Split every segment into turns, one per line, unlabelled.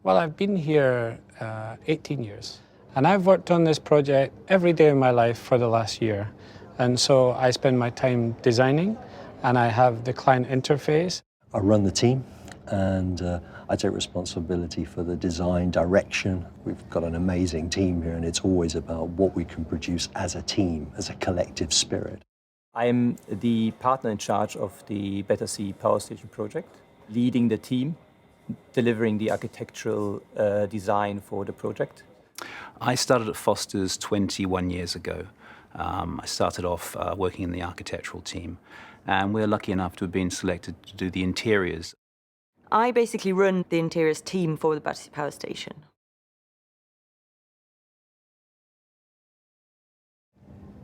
Well, I've been here 18 years, and I've worked on this project every day of my life for the last year. And so I spend my time designing, and I have the client interface.
I run the team, and I take responsibility for the design direction. We've got an amazing team here, and it's always about what we can produce as a team, as a collective spirit.
I'm the partner in charge of the Battersea Power Station project, leading the team, delivering the architectural design for the project.
I started at Foster's 21 years ago. I started off working in the architectural team, and we're lucky enough to have been selected to do the interiors.
I basically run the interiors team for the Battersea Power Station.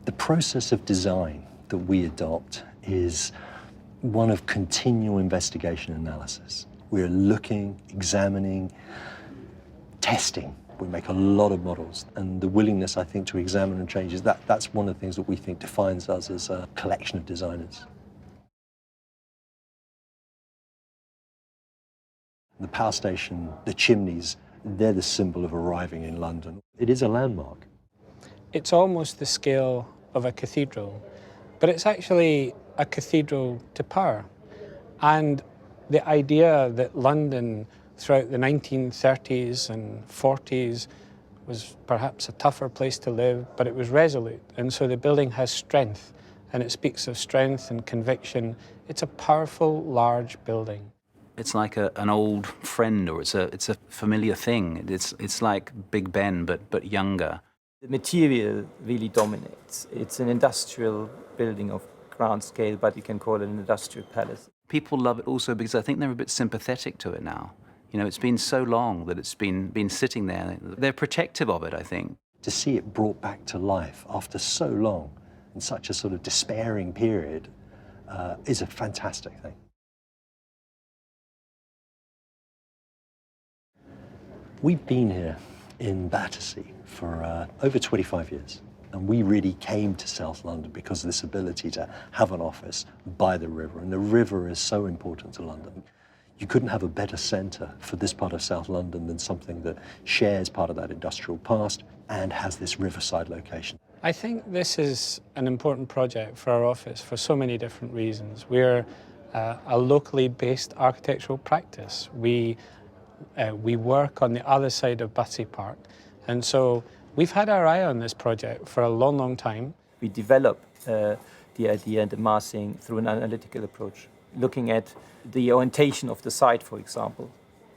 The process of design that we adopt is one of continual investigation and analysis. We're looking, examining, testing. We make a lot of models, and the willingness, I think, to examine and change that's one of the things that we think defines us as a collection of designers. The power station, the chimneys, they're the symbol of arriving in London. It is a landmark.
It's almost the scale of a cathedral, but it's actually a cathedral to power. And the idea that London throughout the 1930s and 40s was perhaps a tougher place to live, but it was resolute. And so the building has strength, and it speaks of strength and conviction. It's a powerful, large building.
It's like an old friend, or it's a familiar thing. It's like Big Ben, but younger.
The material really dominates. It's an industrial building of grand scale, but you can call it an industrial palace.
People love it also because I think they're a bit sympathetic to it now. You know, it's been so long that it's been sitting there. They're protective of it, I think.
To see it brought back to life after so long, in such a sort of despairing period, is a fantastic thing. We've been here in Battersea for over 25 years, and we really came to South London because of this ability to have an office by the river, and the river is so important to London. You couldn't have a better centre for this part of South London than something that shares part of that industrial past and has this riverside location.
I think this is an important project for our office for so many different reasons. We're a locally based architectural practice. We work on the other side of Battersea Park, and so we've had our eye on this project for a long, long time.
We develop the idea and the massing through an analytical approach, looking at the orientation of the site, for example,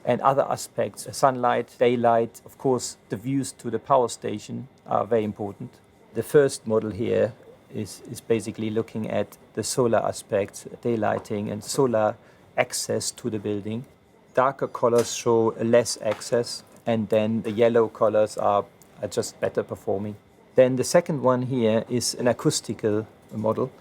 and other aspects, sunlight, daylight. Of course, the views to the power station are very important. The first model here is basically looking at the solar aspects, daylighting and solar access to the building. Darker colors show less access, and then the yellow colors are just better performing. Then the second one here is an acoustical model.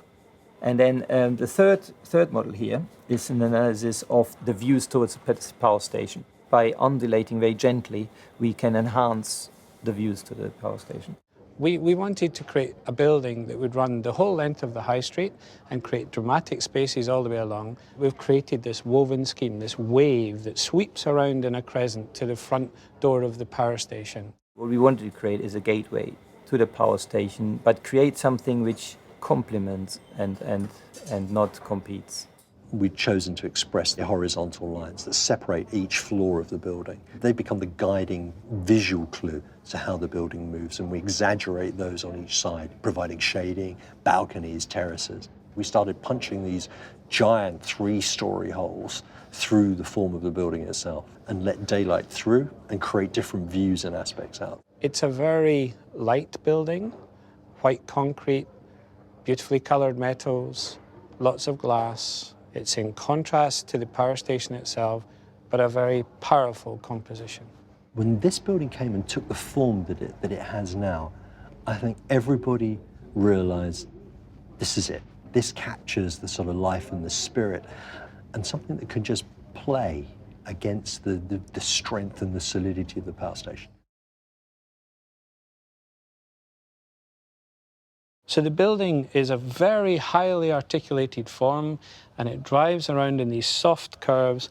And then the third model here is an analysis of the views towards the power station. By undulating very gently, we can enhance the views to the power station.
We wanted to create a building that would run the whole length of the high street and create dramatic spaces all the way along. We've created this woven scheme, this wave that sweeps around in a crescent to the front door of the power station.
What we wanted to create is a gateway to the power station, but create something which complements and not competes.
We've chosen to express the horizontal lines that separate each floor of the building. They become the guiding visual clue to how the building moves, and we exaggerate those on each side, providing shading, balconies, terraces. We started punching these giant 3-story holes through the form of the building itself and let daylight through and create different views and aspects out.
It's a very light building, white concrete, beautifully coloured metals, lots of glass. It's in contrast to the power station itself, but a very powerful composition.
When this building came and took the form that it has now, I think everybody realised this is it. This captures the sort of life and the spirit, and something that could just play against the strength and the solidity of the power station.
So the building is a very highly articulated form, and it drives around in these soft curves.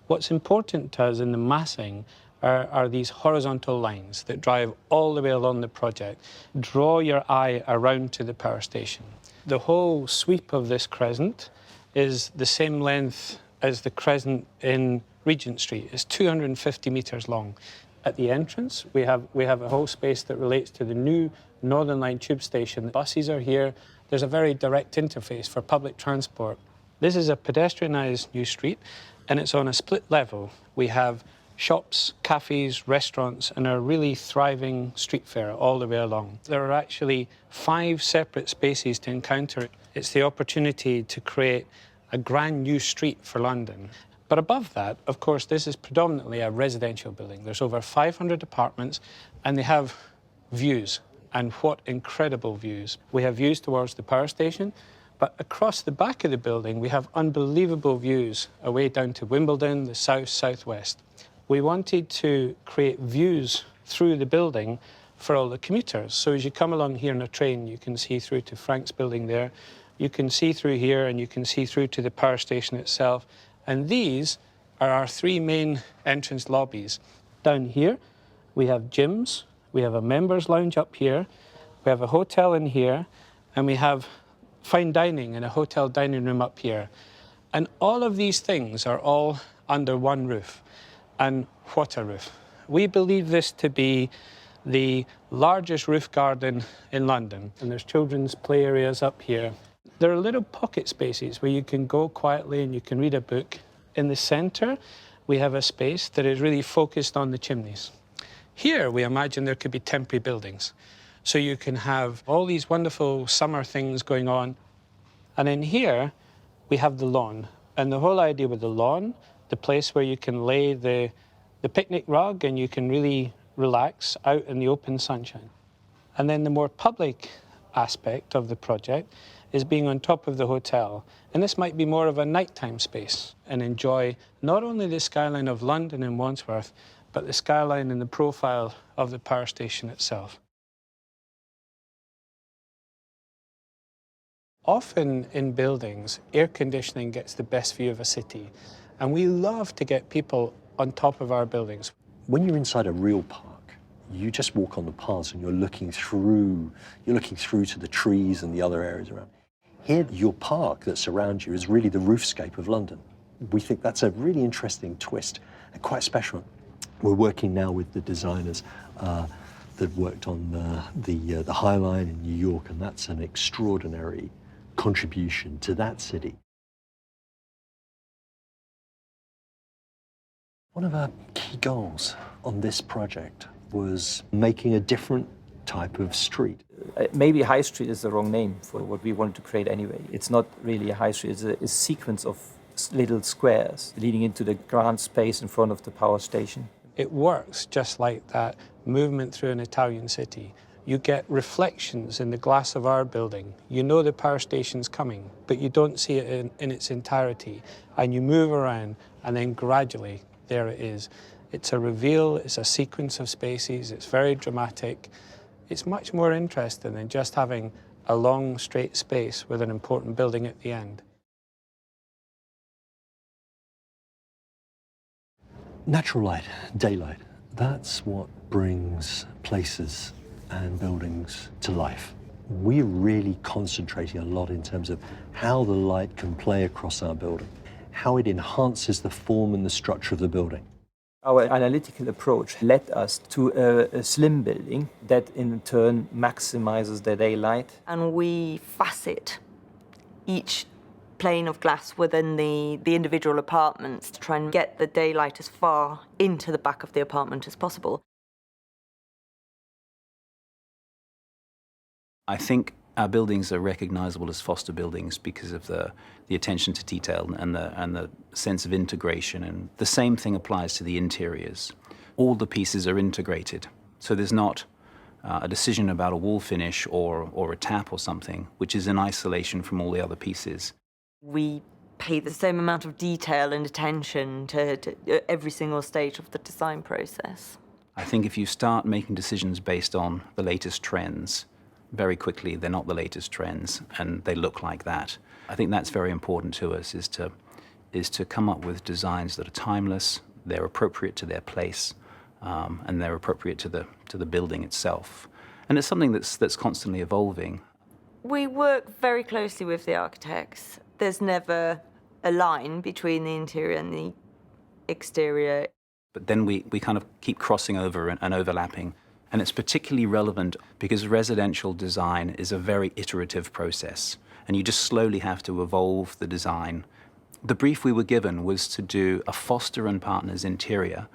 What's important to us in the massing are these horizontal lines that drive all the way along the project. Draw your eye around to the power station. The whole sweep of this crescent is the same length as the crescent in Regent Street. It's 250 metres long. At the entrance, we have a whole space that relates to the new Northern Line tube station. The buses are here. There's a very direct interface for public transport. This is a pedestrianised new street, and it's on a split level. We have shops, cafes, restaurants, and a really thriving street fair all the way along. There are actually 5 separate spaces to encounter. It's the opportunity to create a brand new street for London. But above that, of course, this is predominantly a residential building. There's over 500 apartments, and they have views, and what incredible views. We have views towards the power station, but across the back of the building, we have unbelievable views away down to Wimbledon, the south, southwest. We wanted to create views through the building for all the commuters. So as you come along here in a train, you can see through to Frank's building there, you can see through here, and you can see through to the power station itself. And these are our 3 main entrance lobbies. Down here, we have gyms, we have a members lounge up here, we have a hotel in here, and we have fine dining in a hotel dining room up here. And all of these things are all under one roof. And what a roof. We believe this to be the largest roof garden in London. And there's children's play areas up here. There are little pocket spaces where you can go quietly and you can read a book. In the centre, we have a space that is really focused on the chimneys. Here, we imagine there could be temporary buildings. So you can have all these wonderful summer things going on. And in here, we have the lawn. And the whole idea with the lawn, the place where you can lay the picnic rug and you can really relax out in the open sunshine. And then the more public aspect of the project is being on top of the hotel. And this might be more of a nighttime space and enjoy not only the skyline of London and Wandsworth, but the skyline and the profile of the power station itself. Often in buildings, air conditioning gets the best view of a city, and we love to get people on top of our buildings.
When you're inside a real park, you just walk on the paths and you're looking through to the trees and the other areas around. Here, your park that surrounds you is really the roofscape of London. We think that's a really interesting twist and quite special. We're working now with the designers that worked on the High Line in New York, and that's an extraordinary contribution to that city. One of our key goals on this project was making a different type of street.
Maybe high street is the wrong name for what we wanted to create anyway. It's not really a high street, it's a sequence of little squares leading into the grand space in front of the power station.
It works just like that movement through an Italian city. You get reflections in the glass of our building. You know the power station's coming, but you don't see it in its entirety. And you move around, and then gradually, there it is. It's a reveal, it's a sequence of spaces, it's very dramatic. It's much more interesting than just having a long, straight space with an important building at the end.
Natural light, daylight, that's what brings places and buildings to life. We're really concentrating a lot in terms of how the light can play across our building, how it enhances the form and the structure of the building.
Our analytical approach led us to a slim building that in turn maximizes the daylight.
And we facet each plane of glass within the individual apartments to try and get the daylight as far into the back of the apartment as possible.
I think our buildings are recognisable as Foster buildings because of the attention to detail and the sense of integration. And the same thing applies to the interiors. All the pieces are integrated. So there's not a decision about a wall finish or a tap or something, which is in isolation from all the other pieces.
We pay the same amount of detail and attention to every single stage of the design process.
I think if you start making decisions based on the latest trends, very quickly they're not the latest trends and they look like that. I think that's very important to us, is to come up with designs that are timeless, they're appropriate to their place, and they're appropriate to the building itself. And it's something that's constantly evolving.
We work very closely with the architects. There's never a line between the interior and the exterior.
But then we kind of keep crossing over and overlapping. And it's particularly relevant because residential design is a very iterative process, and you just slowly have to evolve the design. The brief we were given was to do a Foster+partners interior,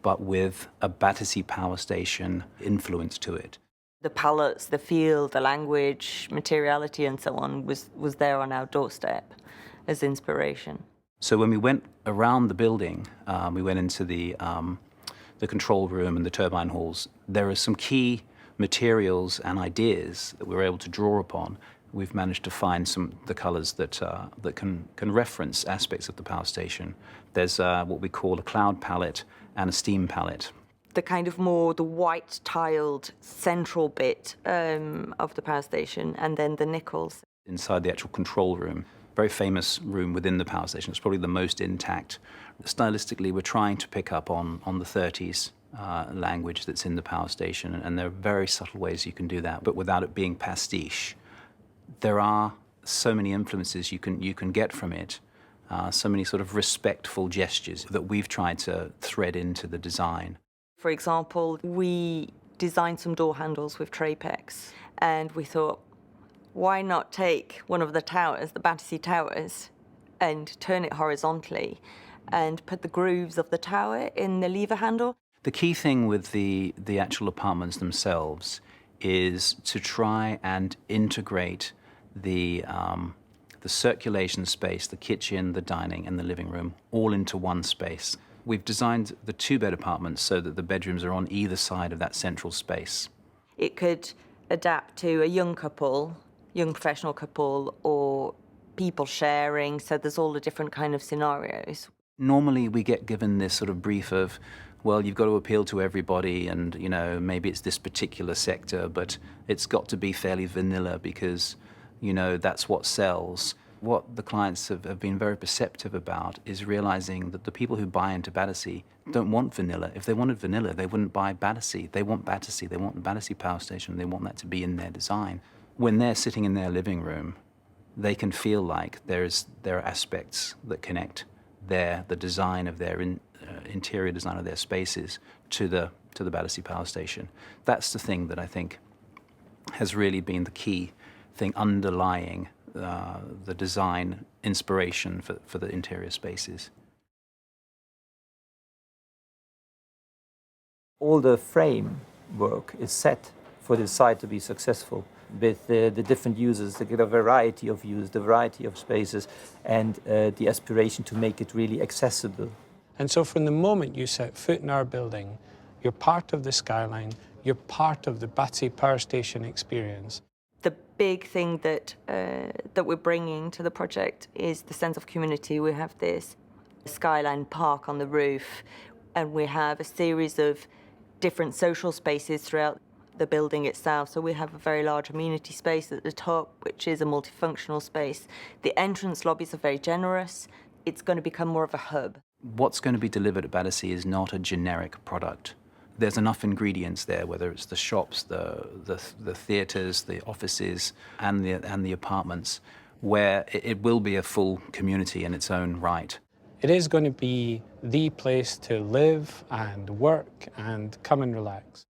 but with a Battersea Power Station influence to it.
The palettes, the feel, the language, materiality and so on was there on our doorstep as inspiration.
So when we went around the building, we went into the control room and the turbine halls. There are some key materials and ideas that we were able to draw upon. We've managed to find the colours that can reference aspects of the power station. There's what we call a cloud palette and a steam palette.
The kind of more the white tiled central bit of the power station, and then the nickels.
Inside the actual control room, very famous room within the power station. It's probably the most intact. Stylistically, we're trying to pick up on the 30s language that's in the power station, and there are very subtle ways you can do that, but without it being pastiche. There are so many influences you can get from it, so many sort of respectful gestures that we've tried to thread into the design.
For example, we designed some door handles with Trapex, and we thought, why not take one of the towers, the Battersea Towers, and turn it horizontally and put the grooves of the tower in the lever handle?
The key thing with the actual apartments themselves is to try and integrate the circulation space, the kitchen, the dining, and the living room all into one space. We've designed the 2-bed apartments so that the bedrooms are on either side of that central space.
It could adapt to a young couple, young professional couple, or people sharing, so there's all the different kind of scenarios.
Normally we get given this sort of brief of, well, you've got to appeal to everybody, and maybe it's this particular sector, but it's got to be fairly vanilla because that's what sells. What the clients have been very perceptive about is realizing that the people who buy into Battersea don't want vanilla. If they wanted vanilla, they wouldn't buy Battersea. They want Battersea. They want the Battersea Power Station. They want that to be in their design. When they're sitting in their living room, they can feel like there are aspects that connect the design of their interior design of their spaces to the Battersea Power Station. That's the thing that I think has really been the key thing underlying the design inspiration for the interior spaces.
All the framework is set for the site to be successful with the different users, to get a variety of use, the variety of spaces, and the aspiration to make it really accessible.
And so from the moment you set foot in our building, you're part of the skyline, you're part of the Battersea Power Station experience.
The big thing that we're bringing to the project is the sense of community. We have this skyline park on the roof, and we have a series of different social spaces throughout the building itself. So we have a very large amenity space at the top, which is a multifunctional space. The entrance lobbies are very generous. It's going to become more of a hub.
What's going to be delivered at Battersea is not a generic product. There's enough ingredients there, whether it's the shops, the theatres, the offices, and the apartments, where it will be a full community in its own right.
It is going to be the place to live and work and come and relax.